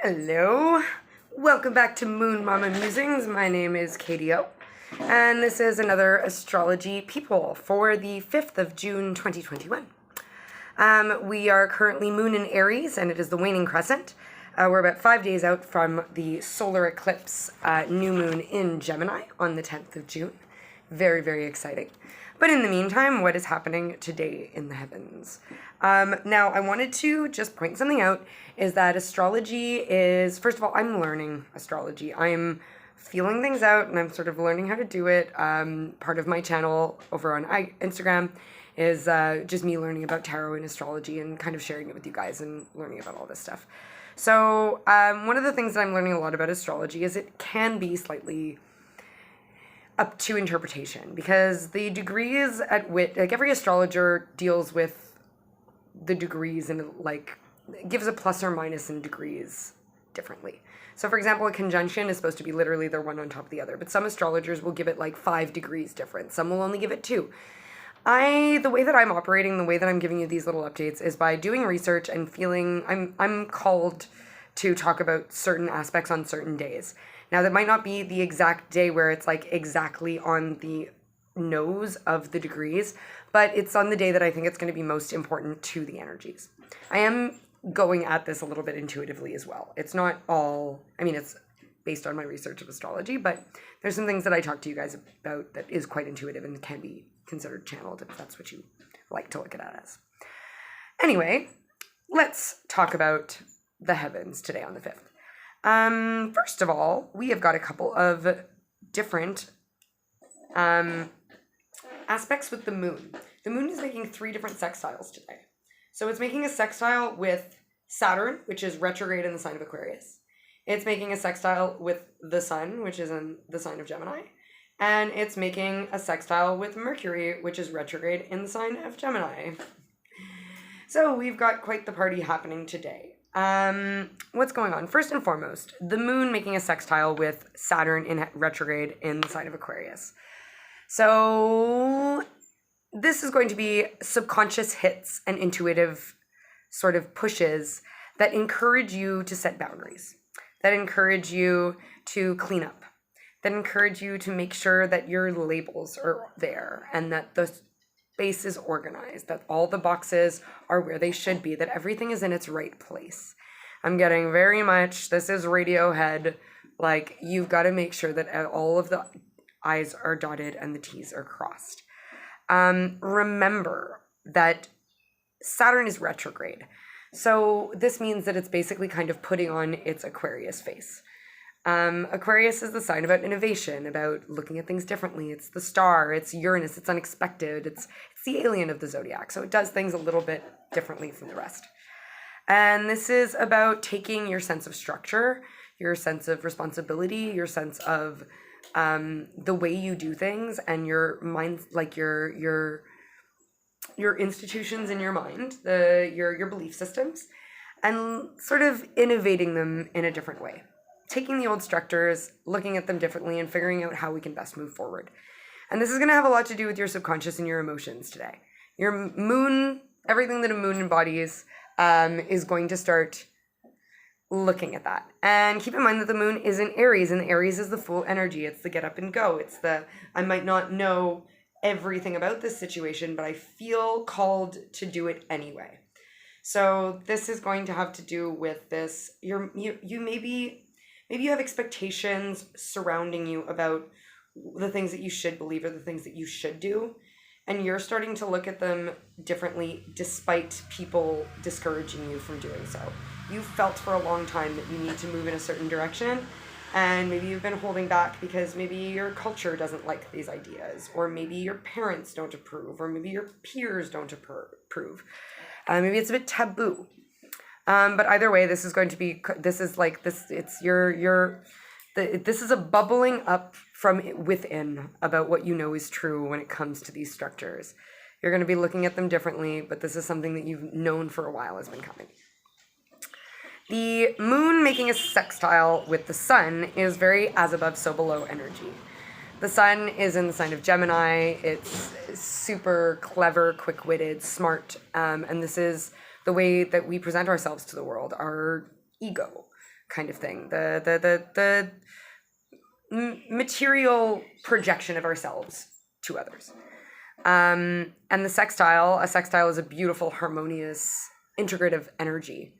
Hello, welcome back to Moon Mama Musings. My name is Katie O, and this is another astrology peephole for the 5th of June 2021. We are currently moon in Aries, and it is the waning crescent. We're about 5 days out from the solar eclipse new moon in Gemini on the 10th of June. Very, very exciting. But in the meantime, what is happening today in the heavens? Now, I wanted to just point something out, is that astrology is, first of all, I'm learning astrology. I'm feeling things out, and I'm sort of learning how to do it. Part of my channel over on Instagram is just me learning about tarot and astrology and kind of sharing it with you guys and learning about all this stuff. So one of the things that I'm learning a lot about astrology is it can be slightly up to interpretation, because the degrees at which, like, every astrologer deals with the degrees and like gives a plus or minus in degrees differently. So for example, a conjunction is supposed to be literally they're one on top of the other, but some astrologers will give it like 5 degrees difference. Some will only give it 2. The way that I'm operating, the way that I'm giving you these little updates is by doing research and feeling I'm called to talk about certain aspects on certain days. Now, that might not be the exact day where it's like exactly on the nose of the degrees, but it's on the day that I think it's going to be most important to the energies. I am going at this a little bit intuitively as well. It's not all, it's based on my research of astrology, but there's some things that I talk to you guys about that is quite intuitive and can be considered channeled if that's what you like to look at it as. Anyway, let's talk about the heavens today on the 5th. First of all, we have got a couple of different aspects with the moon. The moon is making 3 different sextiles today. So it's making a sextile with Saturn, which is retrograde in the sign of Aquarius. It's making a sextile with the sun, which is in the sign of Gemini. And it's making a sextile with Mercury, which is retrograde in the sign of Gemini. So we've got quite the party happening today. What's going on? First and foremost, the moon making a sextile with Saturn in retrograde in the sign of Aquarius. So this is going to be subconscious hits and intuitive sort of pushes that encourage you to set boundaries, that encourage you to clean up, that encourage you to make sure that your labels are there and that the space is organized, that all the boxes are where they should be, that everything is in its right place. I'm getting very much, this is Radiohead, like you've got to make sure that all of the I's are dotted and the T's are crossed. Remember that Saturn is retrograde. So this means that it's basically kind of putting on its Aquarius face. Aquarius is the sign about innovation, about looking at things differently. It's the star, it's Uranus, it's unexpected, it's the alien of the zodiac. So it does things a little bit differently from the rest. And this is about taking your sense of structure, your sense of responsibility, your sense of the way you do things, and your mind, like your institutions in your mind, your belief systems, and sort of innovating them in a different way. Taking the old structures, looking at them differently, and figuring out how we can best move forward. And this is going to have a lot to do with your subconscious and your emotions today. Your moon, everything that a moon embodies, is going to start looking at that. And keep in mind that the moon is in Aries, and Aries is the full energy. It's the get up and go. It's the, I might not know everything about this situation, but I feel called to do it anyway. So this is going to have to do with this. Maybe you have expectations surrounding you about the things that you should believe or the things that you should do, and you're starting to look at them differently despite people discouraging you from doing so. You felt for a long time that you need to move in a certain direction, and maybe you've been holding back because maybe your culture doesn't like these ideas, or maybe your parents don't approve, or maybe your peers don't approve. Maybe it's a bit taboo. But either way, this is going to be, this is like this, it's this is a bubbling up from within about what you know is true when it comes to these structures. You're going to be looking at them differently, but this is something that you've known for a while has been coming. The moon making a sextile with the sun is very as above, so below energy. The sun is in the sign of Gemini. It's super clever, quick-witted, smart, and this is the way that we present ourselves to the world, our ego kind of thing, the material projection of ourselves to others. And a sextile is a beautiful, harmonious, integrative energy.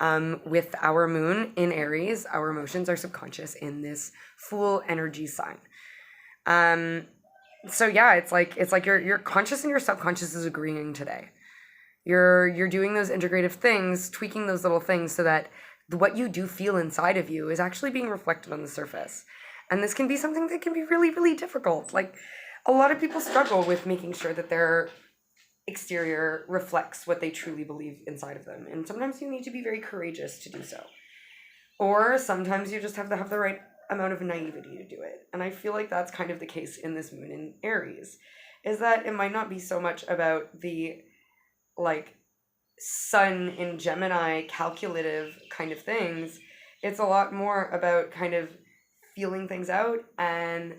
With our moon in Aries, our emotions are subconscious in this Fool energy sign. So yeah, it's like your conscious and your subconscious is agreeing today. You're doing those integrative things, tweaking those little things so that what you do feel inside of you is actually being reflected on the surface. And this can be something that can be really, really difficult. Like, a lot of people struggle with making sure that their exterior reflects what they truly believe inside of them. And sometimes you need to be very courageous to do so. Or sometimes you just have to have the right amount of naivety to do it. And I feel like that's kind of the case in this moon in Aries, is that it might not be so much about the like sun in Gemini calculative kind of things. It's a lot more about kind of feeling things out and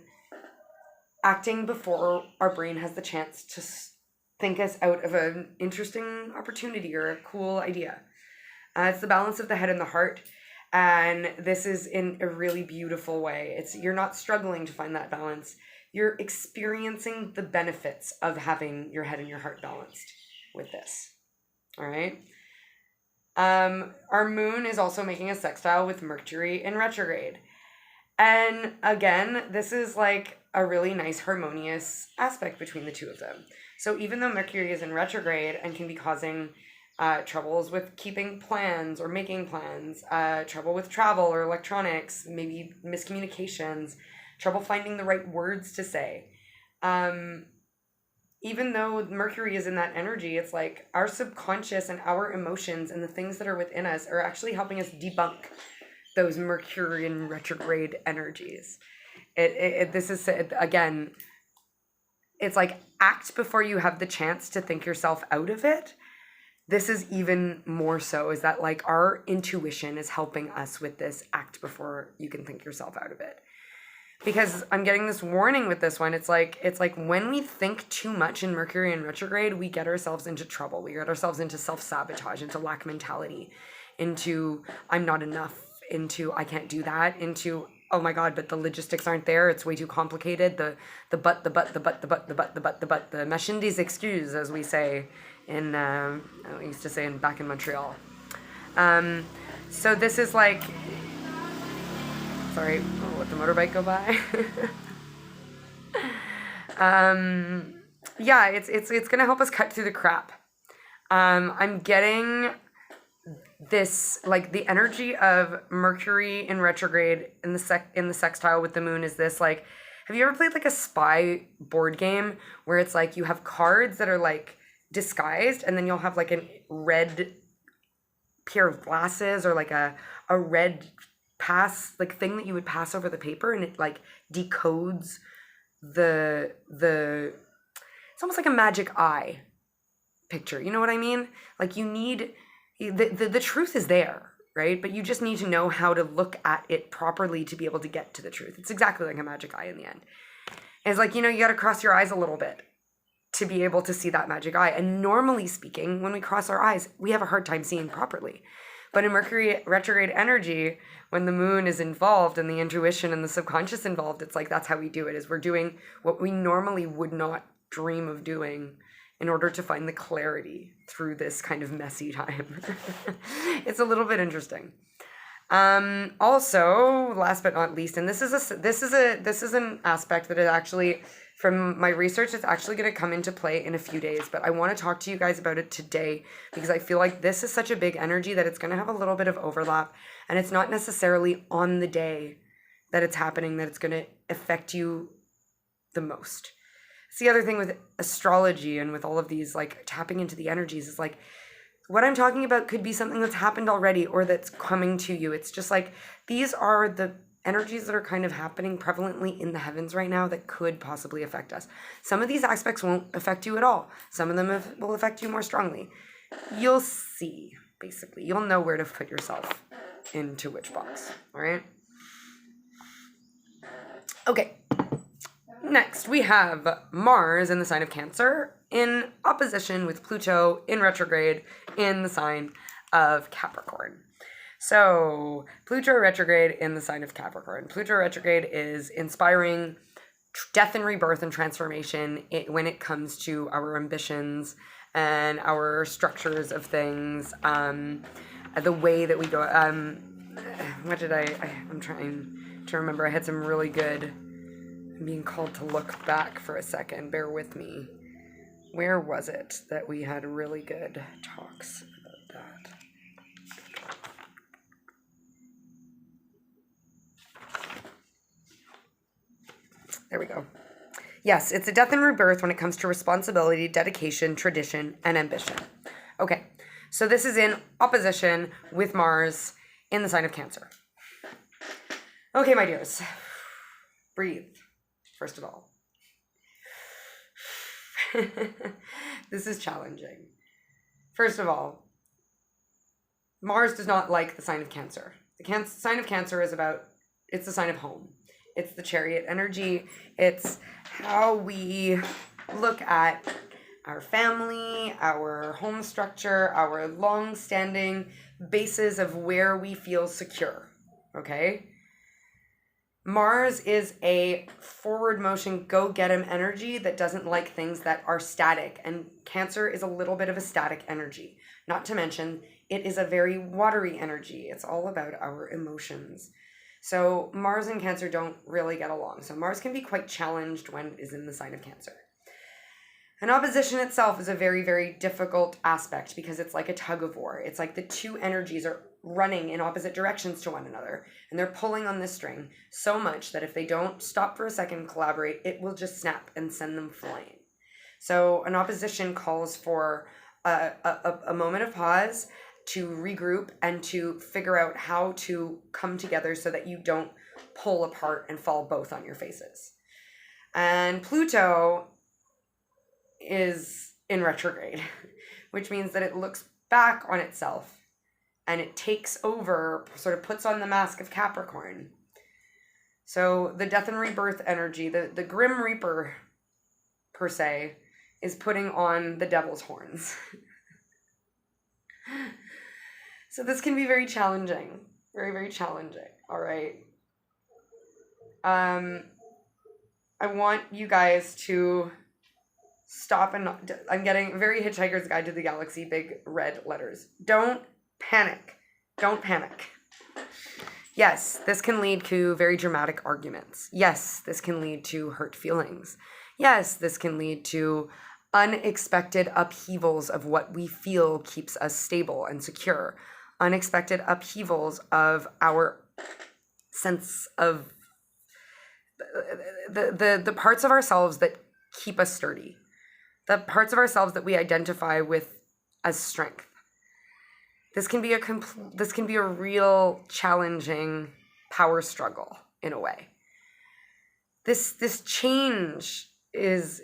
acting before our brain has the chance to think us out of an interesting opportunity or a cool idea. It's the balance of the head and the heart. And this is in a really beautiful way. You're not struggling to find that balance. You're experiencing the benefits of having your head and your heart balanced with this. All right. Our moon is also making a sextile with Mercury in retrograde. And again, this is like a really nice harmonious aspect between the two of them. So even though Mercury is in retrograde and can be causing troubles with keeping plans or making plans, trouble with travel or electronics, maybe miscommunications, trouble finding the right words to say. Even though Mercury is in that energy, it's like our subconscious and our emotions and the things that are within us are actually helping us debunk those Mercurian retrograde energies. This is, again, it's like act before you have the chance to think yourself out of it. This is even more so, is that like our intuition is helping us with this act before you can think yourself out of it. Because I'm getting this warning with this one. It's like when we think too much in Mercury in retrograde, we get ourselves into trouble. We get ourselves into self-sabotage, into lack mentality, into I'm not enough, into I can't do that, into oh my God, but the logistics aren't there. It's way too complicated. The machine des excuses, as we say in, I used to say back in Montreal. So this is like, sorry, I'll let the motorbike go by. Yeah, it's gonna help us cut through the crap. I'm getting this, like the energy of Mercury in retrograde in the sextile with the moon is this, like, have you ever played like a spy board game where it's like you have cards that are like disguised and then you'll have like a red pair of glasses or like a red pass, like thing that you would pass over the paper, and it like decodes the it's almost like a magic eye picture, you know what I mean? Like you need the truth is there, right? But you just need to know how to look at it properly to be able to get to the truth. It's exactly like a magic eye in the end. It's like, you know, you got to cross your eyes a little bit to be able to see that magic eye. And normally speaking, when we cross our eyes, we have a hard time seeing properly. But in Mercury retrograde energy, when the moon is involved and the intuition and the subconscious involved, it's like that's how we do it, is we're doing what we normally would not dream of doing in order to find the clarity through this kind of messy time. It's a little bit interesting. Also, last but not least, and this is an aspect that is actually, from my research, it's actually going to come into play in a few days, but I want to talk to you guys about it today because I feel like this is such a big energy that it's going to have a little bit of overlap, and it's not necessarily on the day that it's happening that it's going to affect you the most. It's the other thing with astrology and with all of these, like, tapping into the energies is like, what I'm talking about could be something that's happened already or that's coming to you. It's just like, these are the energies that are kind of happening prevalently in the heavens right now that could possibly affect us. Some of these aspects won't affect you at all. Some of them will affect you more strongly. You'll see, basically. You'll know where to put yourself into which box, all right? Okay. Next, we have Mars in the sign of Cancer in opposition with Pluto in retrograde in the sign of Capricorn. So, Pluto retrograde in the sign of Capricorn. Pluto retrograde is inspiring death and rebirth and transformation when it comes to our ambitions and our structures of things, the way that we go. What did I'm trying to remember. I had some really good. I'm being called to look back for a second. Bear with me. Where was it that we had really good talks about that? There we go. Yes, it's a death and rebirth when it comes to responsibility, dedication, tradition, and ambition. Okay, so this is in opposition with Mars in the sign of Cancer. Okay, my dears, breathe, first of all. This is challenging. First of all, Mars does not like the sign of Cancer. The sign of Cancer is it's the sign of home. It's the chariot energy. It's how we look at our family, our home structure, our long-standing bases of where we feel secure, okay? Mars is a forward motion, go-get-'em energy that doesn't like things that are static, and Cancer is a little bit of a static energy. Not to mention, it is a very watery energy. It's all about our emotions. So Mars and Cancer don't really get along. So Mars can be quite challenged when it is in the sign of Cancer. And opposition itself is a very, very difficult aspect because it's like a tug of war. It's like the two energies are running in opposite directions to one another, and they're pulling on this string so much that if they don't stop for a second and collaborate, it will just snap and send them flying. So an opposition calls for a moment of pause to regroup and to figure out how to come together so that you don't pull apart and fall both on your faces. And Pluto is in retrograde, which means that it looks back on itself and it takes over, sort of puts on the mask of Capricorn. So the death and rebirth energy, the Grim Reaper, per se, is putting on the devil's horns. So this can be very challenging. Very, very challenging. All right. I want you guys to stop and not... I'm getting very Hitchhiker's Guide to the Galaxy, big red letters. Don't panic. Don't panic. Yes, this can lead to very dramatic arguments. Yes, this can lead to hurt feelings. Yes, this can lead to unexpected upheavals of what we feel keeps us stable and secure. Unexpected upheavals of our sense of the parts of ourselves that keep us sturdy. The parts of ourselves that we identify with as strength. This can be a real challenging power struggle in a way. This change is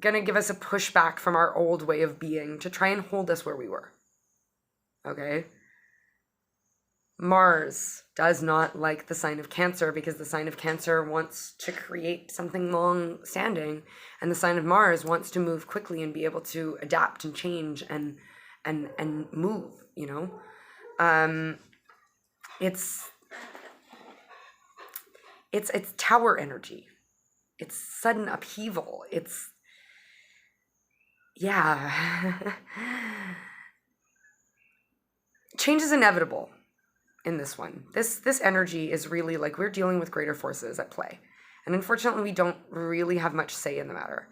going to give us a pushback from our old way of being to try and hold us where we were. Okay? Mars does not like the sign of Cancer because the sign of Cancer wants to create something long-standing, and the sign of Mars wants to move quickly and be able to adapt and change and move, you know? It's tower energy. It's sudden upheaval. Change is inevitable in this one. This energy is really like we're dealing with greater forces at play. And unfortunately, we don't really have much say in the matter.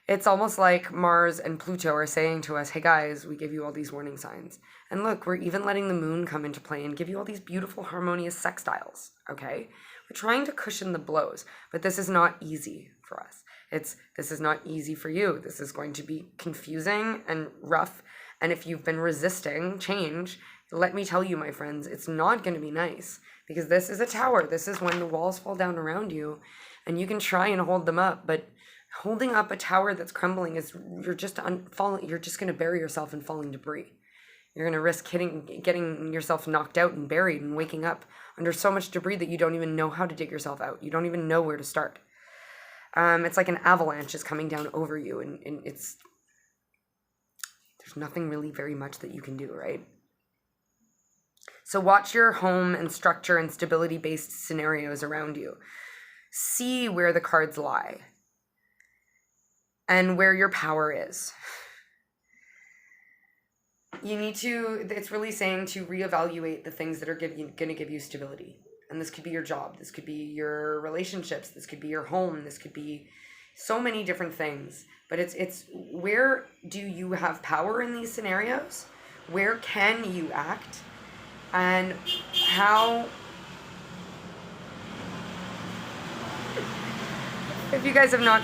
It's almost like Mars and Pluto are saying to us, hey guys, we give you all these warning signs. And look, we're even letting the moon come into play and give you all these beautiful harmonious sextiles, okay? We're trying to cushion the blows, but this is not easy for us. This is not easy for you. This is going to be confusing and rough. And if you've been resisting change, let me tell you, my friends, it's not going to be nice because this is a tower. This is when the walls fall down around you and you can try and hold them up, but holding up a tower that's crumbling is you're just going to bury yourself in falling debris. You're going to risk getting yourself knocked out and buried and waking up under so much debris that you don't even know how to dig yourself out. You don't even know where to start. It's like an avalanche is coming down over you, and there's nothing really very much that you can do, right? So watch your home and structure and stability-based scenarios around you. See where the cards lie and where your power is. You need to, it's really saying to reevaluate the things that are going to give you stability. And this could be your job. This could be your relationships. This could be your home. This could be so many different things. But it's where do you have power in these scenarios? Where can you act? And how, if you guys have not,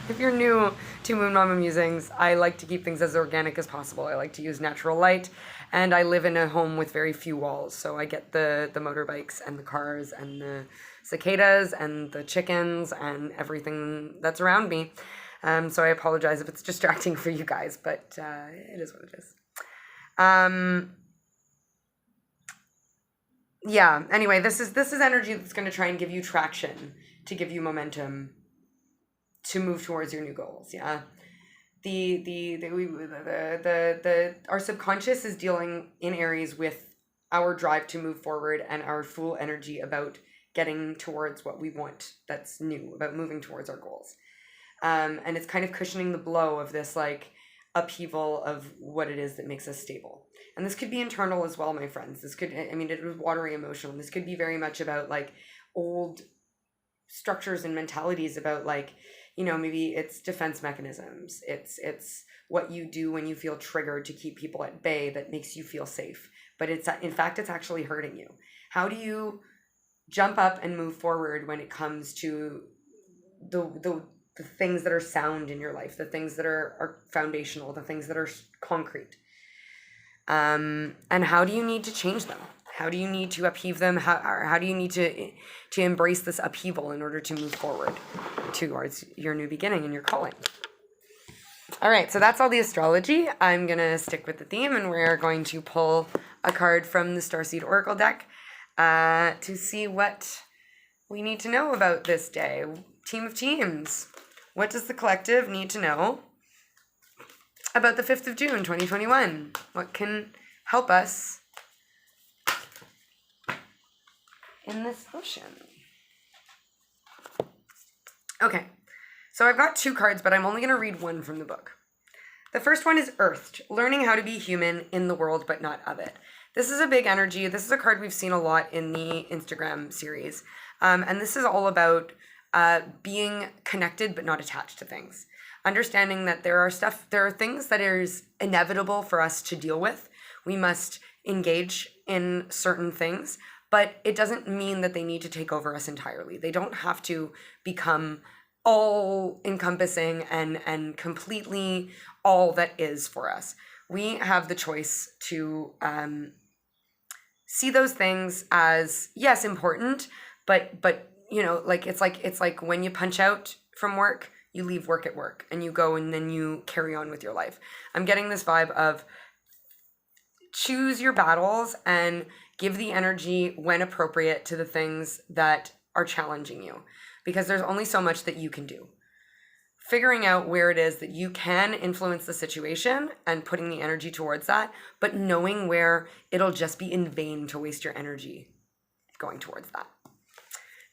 if you're new to Moon Mama Musings, I like to keep things as organic as possible. I like to use natural light, and I live in a home with very few walls, so I get the motorbikes and the cars and the cicadas and the chickens and everything that's around me. So I apologize if it's distracting for you guys, but it is what it is. Yeah, anyway, this is energy that's going to try and give you traction, to give you momentum, to move towards your new goals. Yeah. Our subconscious is dealing in Aries with our drive to move forward and our full energy about getting towards what we want that's new, about moving towards our goals. And it's kind of cushioning the blow of this like upheaval of what it is that makes us stable. And this could be internal as well, my friends. This could, I mean, it was watery emotional. This could be very much about like old structures and mentalities about like, you know, maybe it's defense mechanisms. It's what you do when you feel triggered to keep people at bay that makes you feel safe. But it's, in fact, it's actually hurting you. How do you jump up and move forward when it comes to the things that are sound in your life, the things that are foundational, the things that are concrete? And how do you need to change them? How do you need to upheave them? How do you need to embrace this upheaval in order to move forward towards your new beginning and your calling? All right, so that's all the astrology. I'm going to stick with the theme, and we're going to pull a card from the Starseed Oracle deck to see what we need to know about this day. Team of teams. What does the collective need to know about the 5th of June, 2021? What can help us in this ocean? Okay, so I've got 2 cards, but I'm only going to read one from the book. The first one is Earthed, learning how to be human in the world but not of it. This is a big energy. This is a card we've seen a lot in the Instagram series. And this is all about being connected but not attached to things. Understanding that there are things that is inevitable for us to deal with. We must engage in certain things, but it doesn't mean that they need to take over us entirely. They don't have to become all encompassing and completely all that is for us. We have the choice to see those things as, yes, important, but you know, like it's like when you punch out from work, you leave work at work and you go and then you carry on with your life. I'm getting this vibe of choose your battles and give the energy when appropriate to the things that are challenging you, because there's only so much that you can do. Figuring out where it is that you can influence the situation and putting the energy towards that, but knowing where it'll just be in vain to waste your energy going towards that.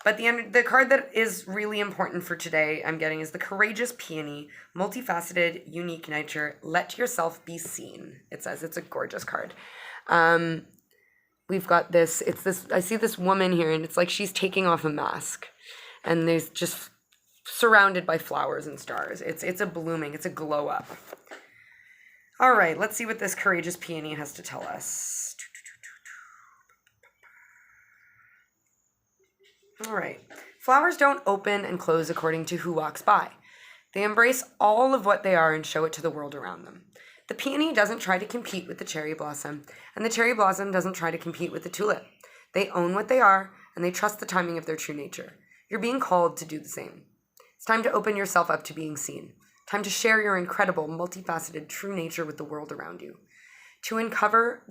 But the card that is really important for today, I'm getting, is the Courageous Peony, multifaceted, unique nature. Let yourself be seen. It says it's a gorgeous card. We've got this. It's this. I see this woman here, and it's like she's taking off a mask, and there's just surrounded by flowers and stars. It's a blooming. It's a glow up. All right, let's see what this Courageous Peony has to tell us. All right. Flowers don't open and close according to who walks by. They embrace all of what they are and show it to the world around them. The peony doesn't try to compete with the cherry blossom, and the cherry blossom doesn't try to compete with the tulip. They own what they are, and they trust the timing of their true nature. You're being called to do the same. It's time to open yourself up to being seen. Time to share your incredible, multifaceted true nature with the world around you. To uncover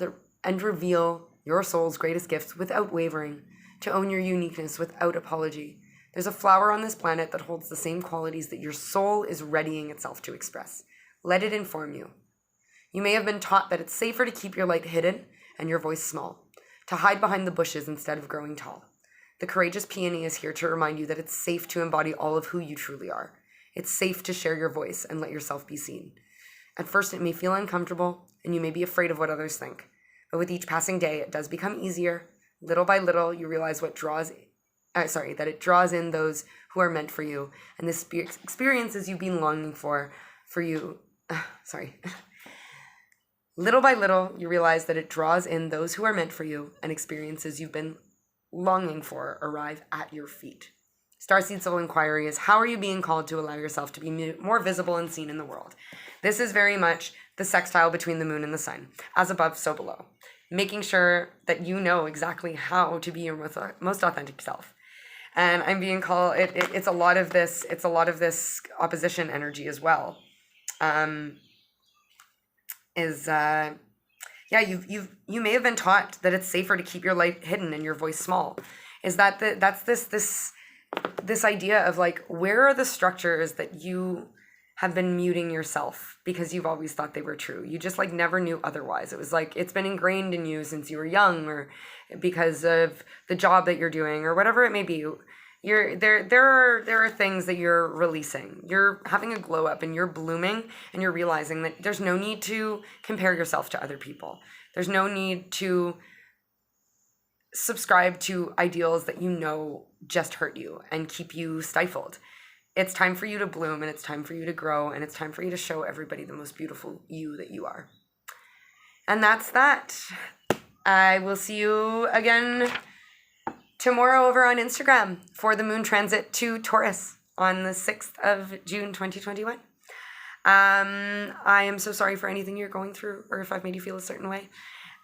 and reveal your soul's greatest gifts without wavering. To own your uniqueness without apology. There's a flower on this planet that holds the same qualities that your soul is readying itself to express. Let it inform you. You may have been taught that it's safer to keep your light hidden and your voice small, to hide behind the bushes instead of growing tall. The courageous peony is here to remind you that it's safe to embody all of who you truly are. It's safe to share your voice and let yourself be seen. At first, it may feel uncomfortable, and you may be afraid of what others think. But with each passing day, it does become easier. Little by little, you realize that it draws in those who are meant for you, and this experiences you've been longing for you. Little by little, you realize that it draws in those who are meant for you, and experiences you've been longing for arrive at your feet. Starseed Soul Inquiry is, how are you being called to allow yourself to be more visible and seen in the world? This is very much the sextile between the moon and the sun, as above, so below. Making sure that you know exactly how to be your most authentic self. And I'm being called, it's a lot of this opposition energy as well. You may have been taught that it's safer to keep your light hidden and your voice small. That's this idea of like, where are the structures that you have been muting yourself because you've always thought they were true? You just like never knew otherwise. It was like, it's been ingrained in you since you were young, or because of the job that you're doing or whatever it may be. There are things that you're releasing. You're having a glow up and you're blooming, and you're realizing that there's no need to compare yourself to other people. There's no need to subscribe to ideals that you know just hurt you and keep you stifled. It's time for you to bloom, and it's time for you to grow, and it's time for you to show everybody the most beautiful you that you are. And that's that. I will see you again tomorrow over on Instagram for the moon transit to Taurus on the 6th of June, 2021. I am so sorry for anything you're going through, or if I've made you feel a certain way.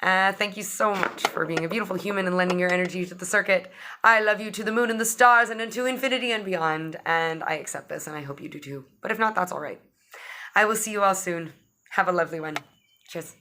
Thank you so much for being a beautiful human and lending your energy to the circuit. I love you to the moon and the stars and into infinity and beyond. And I accept this, and I hope you do too. But if not, that's all right. I will see you all soon. Have a lovely one. Cheers.